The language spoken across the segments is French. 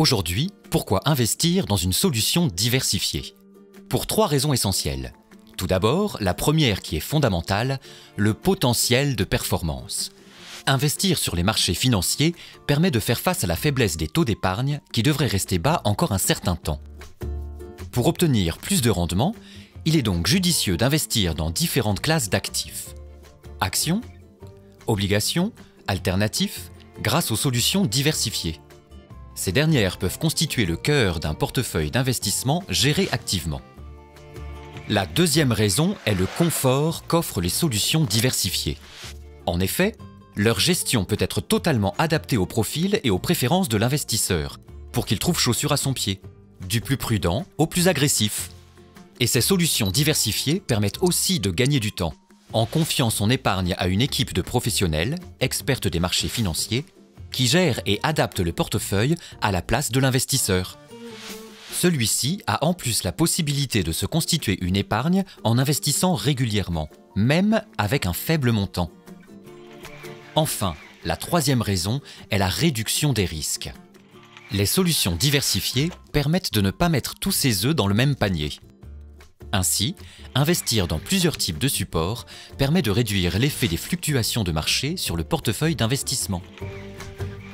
Aujourd'hui, pourquoi investir dans une solution diversifiée? Pour 3 raisons essentielles. Tout d'abord, la première qui est fondamentale, le potentiel de performance. Investir sur les marchés financiers permet de faire face à la faiblesse des taux d'épargne qui devraient rester bas encore un certain temps. Pour obtenir plus de rendement, il est donc judicieux d'investir dans différentes classes d'actifs. Actions, obligations, alternatifs, grâce aux solutions diversifiées. Ces dernières peuvent constituer le cœur d'un portefeuille d'investissement géré activement. La deuxième raison est le confort qu'offrent les solutions diversifiées. En effet, leur gestion peut être totalement adaptée au profil et aux préférences de l'investisseur, pour qu'il trouve chaussure à son pied, du plus prudent au plus agressif. Et ces solutions diversifiées permettent aussi de gagner du temps, en confiant son épargne à une équipe de professionnels, expertes des marchés financiers, qui gère et adapte le portefeuille à la place de l'investisseur. Celui-ci a en plus la possibilité de se constituer une épargne en investissant régulièrement, même avec un faible montant. Enfin, la troisième raison est la réduction des risques. Les solutions diversifiées permettent de ne pas mettre tous ses œufs dans le même panier. Ainsi, investir dans plusieurs types de supports permet de réduire l'effet des fluctuations de marché sur le portefeuille d'investissement.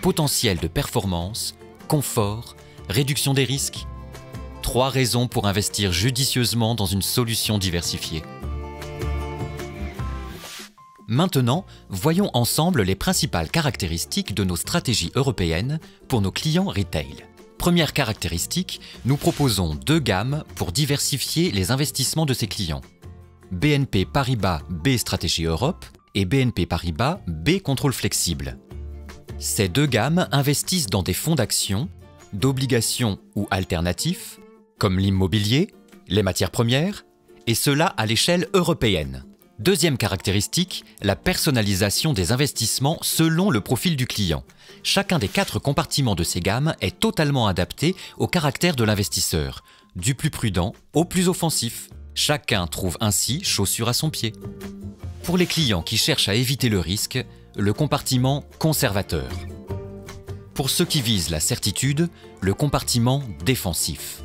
Potentiel de performance, confort, réduction des risques. 3 raisons pour investir judicieusement dans une solution diversifiée. Maintenant, voyons ensemble les principales caractéristiques de nos stratégies européennes pour nos clients retail. Première caractéristique, nous proposons 2 gammes pour diversifier les investissements de ces clients. BNP Paribas B Stratégie Europe et BNP Paribas B Contrôle Flexible. Ces 2 gammes investissent dans des fonds d'actions, d'obligations ou alternatifs, comme l'immobilier, les matières premières, et cela à l'échelle européenne. Deuxième caractéristique, la personnalisation des investissements selon le profil du client. Chacun des 4 compartiments de ces gammes est totalement adapté au caractère de l'investisseur, du plus prudent au plus offensif. Chacun trouve ainsi chaussure à son pied. Pour les clients qui cherchent à éviter le risque, le compartiment conservateur. Pour ceux qui visent la certitude, le compartiment défensif.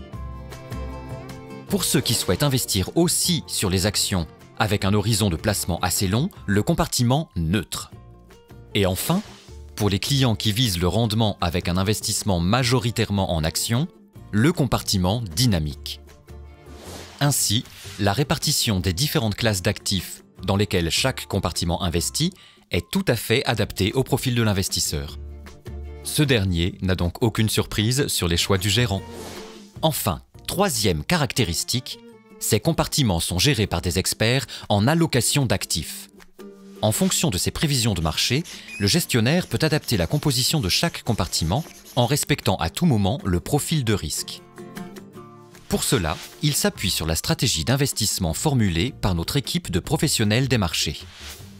Pour ceux qui souhaitent investir aussi sur les actions avec un horizon de placement assez long, le compartiment neutre. Et enfin, pour les clients qui visent le rendement avec un investissement majoritairement en actions, le compartiment dynamique. Ainsi, la répartition des différentes classes d'actifs dans lesquelles chaque compartiment investit est tout à fait adaptée au profil de l'investisseur. Ce dernier n'a donc aucune surprise sur les choix du gérant. Enfin, troisième caractéristique, ces compartiments sont gérés par des experts en allocation d'actifs. En fonction de ses prévisions de marché, le gestionnaire peut adapter la composition de chaque compartiment en respectant à tout moment le profil de risque. Pour cela, il s'appuie sur la stratégie d'investissement formulée par notre équipe de professionnels des marchés.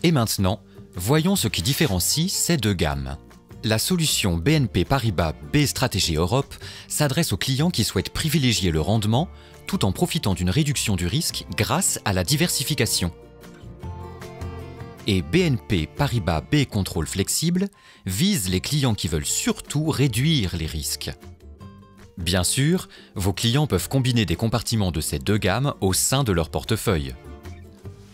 Et maintenant, voyons ce qui différencie ces 2 gammes. La solution BNP Paribas B Stratégie Europe s'adresse aux clients qui souhaitent privilégier le rendement tout en profitant d'une réduction du risque grâce à la diversification. Et BNP Paribas B Contrôle Flexible vise les clients qui veulent surtout réduire les risques. Bien sûr, vos clients peuvent combiner des compartiments de ces 2 gammes au sein de leur portefeuille.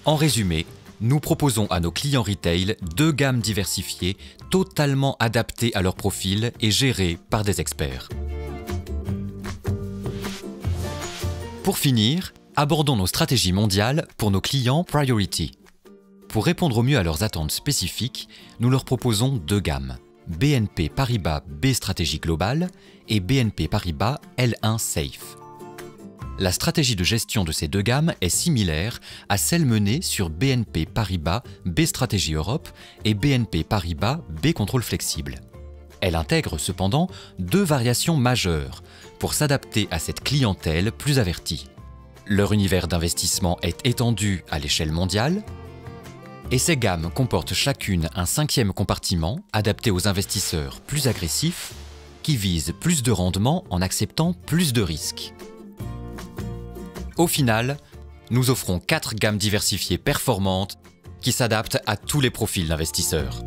En résumé, nous proposons à nos clients retail 2 gammes diversifiées, totalement adaptées à leur profil et gérées par des experts. Pour finir, abordons nos stratégies mondiales pour nos clients Priority. Pour répondre au mieux à leurs attentes spécifiques, nous leur proposons 2 gammes, BNP Paribas B Stratégie Globale et BNP Paribas L1 Safe. La stratégie de gestion de ces 2 gammes est similaire à celle menée sur BNP Paribas B Stratégie Europe et BNP Paribas B Contrôle Flexible. Elle intègre cependant 2 variations majeures pour s'adapter à cette clientèle plus avertie. Leur univers d'investissement est étendu à l'échelle mondiale et ces gammes comportent chacune un 5e compartiment adapté aux investisseurs plus agressifs qui visent plus de rendement en acceptant plus de risques. Au final, nous offrons 4 gammes diversifiées performantes qui s'adaptent à tous les profils d'investisseurs.